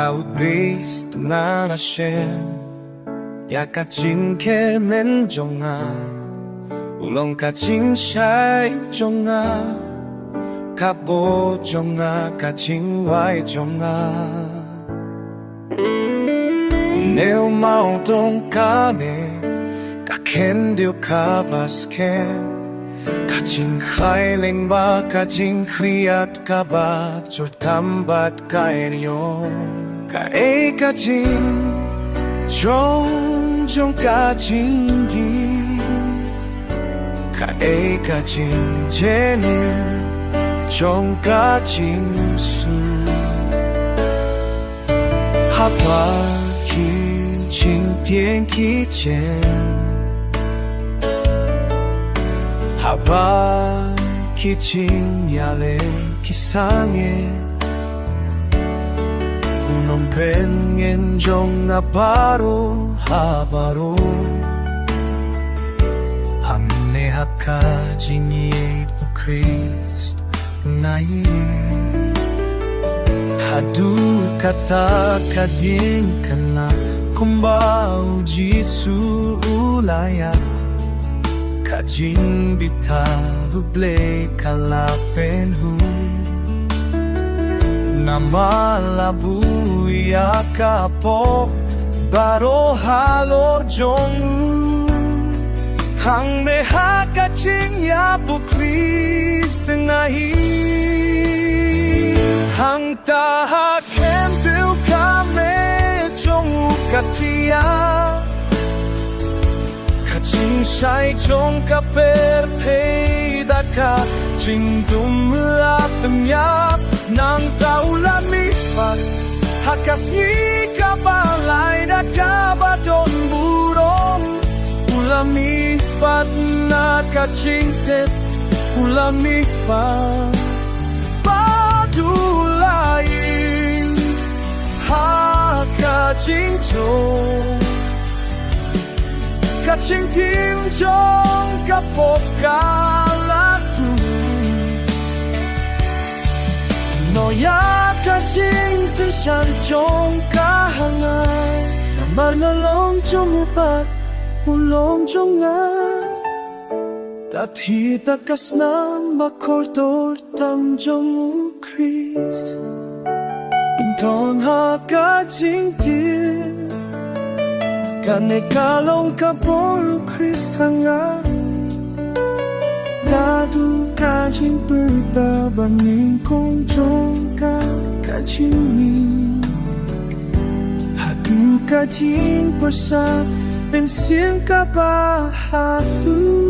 Daud bist na Hashem Yakachin kelmen jonga Ulong kachin shai jonga Kabo jonga kachin wai jonga Neo mau dong kane Kaken dio kabasken Kacing khailing ba kacing kriat ka ba Jortambat kaeryon Kae kacing Jong kacing gi Kae kacing jenil Jong kacing su Hapa kin ching tien ki chen Haba kichin yale kisange Unong pengen jong aparo habaro Hamne hakajin yeto Christ naye Hadu kata kadin kana kumbau jisu ulaya Kajin bita duble kalapen hu Namalabu yakapo Baro halo jongu Hang neha kajing yabu Christ nahi Hang taha kentil kame jongu katia Kacing shai jong ka perpei daka Jing dumlap temyap Nang taulami pat Hakas ni kabalay daka badon burong Ulami pat na kacing tet Ulami pat Padulayin Hakajing jong Kacing tim jong kapok kalatu Noya kacing sesyan jong kahangan Namar na long jong upat ulong jong nga Dathi takas na makortor tam jong u Christ Inton ha kacing tim Kane kalong kapor Kristanga Dadu kajing bertabaning kong jong ka kajing Hadu kajing persa Bensin ka bahatu